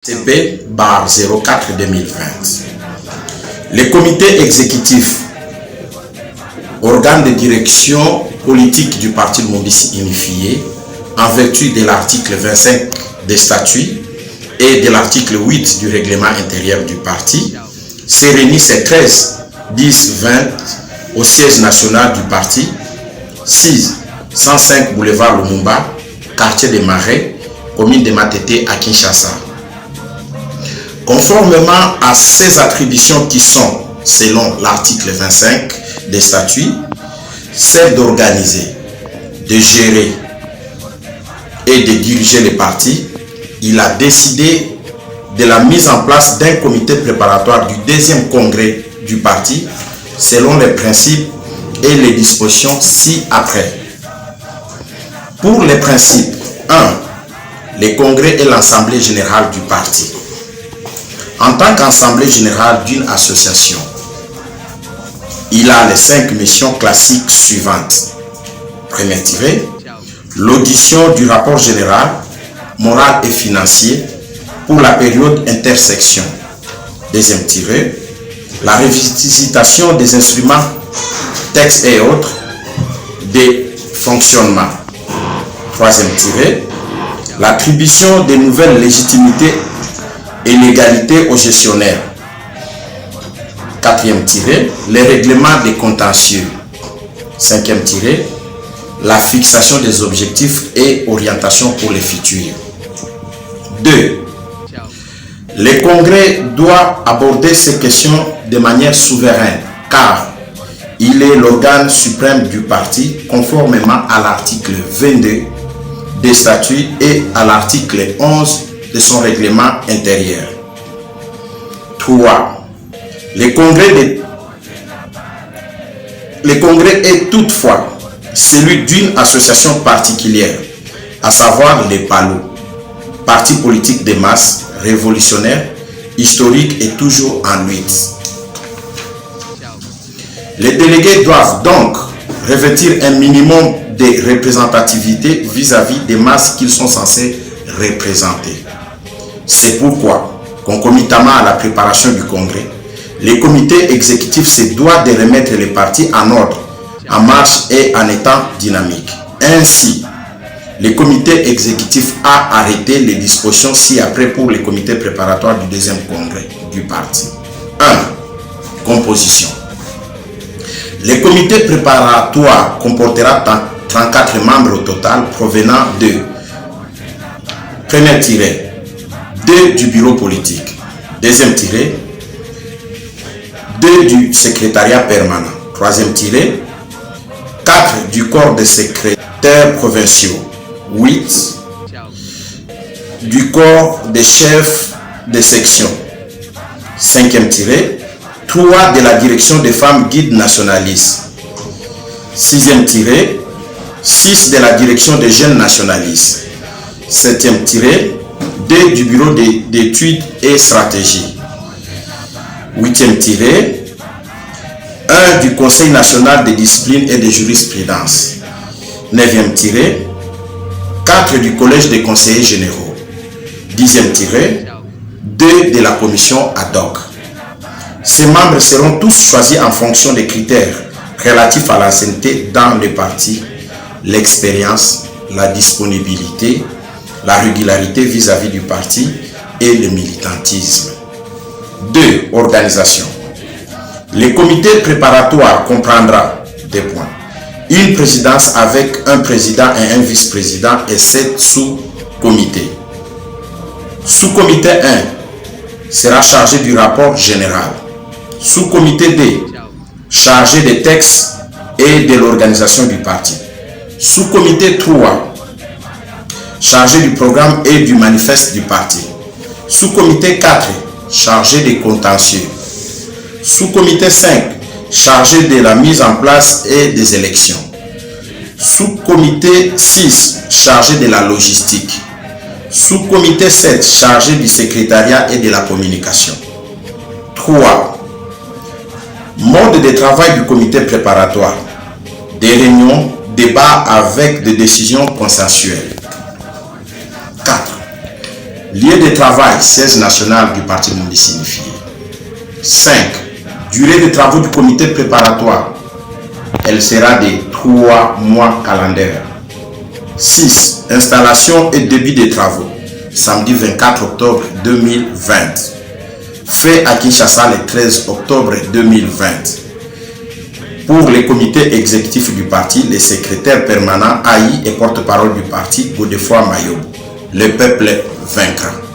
CP/04/2020. Les comités exécutifs, organes de direction politique du Parti Lumumbashi unifié, en vertu de l'article 25 des statuts et de l'article 8 du règlement intérieur du parti, se réunissent le 13, 10, 20 au siège national du parti, 6, 105 boulevard Lumumba, quartier des Marais, commune de Matete à Kinshasa. Conformément à ces attributions qui sont, selon l'article 25 des statuts, celle d'organiser, de gérer et de diriger les partis, il a décidé de la mise en place d'un comité préparatoire du deuxième congrès du parti selon les principes et les dispositions ci-après. Pour les principes, 1. Les congrès et l'assemblée générale du parti. En tant qu'assemblée générale d'une association, il a les 5 missions classiques suivantes. Premier tiré, l'audition du rapport général, moral et financier pour la période intersection. Deuxième tiré, la revisitation des instruments, textes et autres, des fonctionnements. Troisième tiré, l'attribution des nouvelles légitimités et légalités aux gestionnaires. Quatrième tiré, les règlements des contentieux. Cinquième tiré, la fixation des objectifs et orientations pour les futurs. 2. Le congrès doit aborder ces questions de manière souveraine car il est l'organe suprême du parti conformément à l'article 22 des statuts et à l'article 11 de son règlement intérieur. 3. Le congrès est toutefois celui d'une association particulière, à savoir les PALO, parti politique de masse, révolutionnaire, historique et toujours en lutte. Les délégués doivent donc revêtir un minimum de représentativité vis-à-vis des masses qu'ils sont censés représenter. C'est pourquoi, concomitamment à la préparation du congrès, les comités exécutifs se doivent de remettre les partis en ordre, en marche et en étant dynamique. Ainsi, le comité exécutif a arrêté les dispositions ci-après pour les comités préparatoires du deuxième congrès du parti. 1. Composition. Le comité préparatoire comportera 34 membres au total provenant de premier tiré 2 du bureau politique, deuxième tiré 2 du secrétariat permanent, troisième tiré 4 du corps des secrétaires provinciaux, 8 du corps des chefs de section, cinquième tiré 3 de la direction des femmes guides nationalistes, sixième tiré 6 de la direction des jeunes nationalistes, septième tiré 2 du bureau d'études et stratégie, huitième tiré 1 du Conseil national de discipline et de jurisprudence, 9e tiré 4 du collège des conseillers généraux, 10e tiré 2 de la commission ad hoc. Ces membres seront tous choisis en fonction des critères relatifs à l'ancienneté dans le parti, l'expérience, la disponibilité, la régularité vis-à-vis du parti et le militantisme. 2. Organisation. Le comité préparatoire comprendra des points. Une présidence avec un président et un vice-président et 7 sous-comités. Sous-comité 1 sera chargé du rapport général. Sous-comité 2 chargé des textes et de l'organisation du parti. Sous-comité 3 chargé du programme et du manifeste du parti. Sous-comité 4 chargé des contentieux. Sous-comité 5 chargé de la mise en place et des élections. Sous-comité 6 chargé de la logistique. Sous-comité 7 chargé du secrétariat et de la communication. 3. Mode de travail du comité préparatoire. Des réunions, débats avec des décisions consensuelles. 4. Lieu de travail, siège national du parti Mundisi Unifié. 5. Durée de travaux du comité préparatoire. Elle sera de 3 mois calendaires. 6. Installation et début des travaux. Samedi 24 octobre 2020. Fait à Kinshasa le 13 octobre 2020. Pour les comités exécutifs du parti, les secrétaires permanents AI et porte-parole du parti, Godefroid Mayobo. Le peuple vaincra.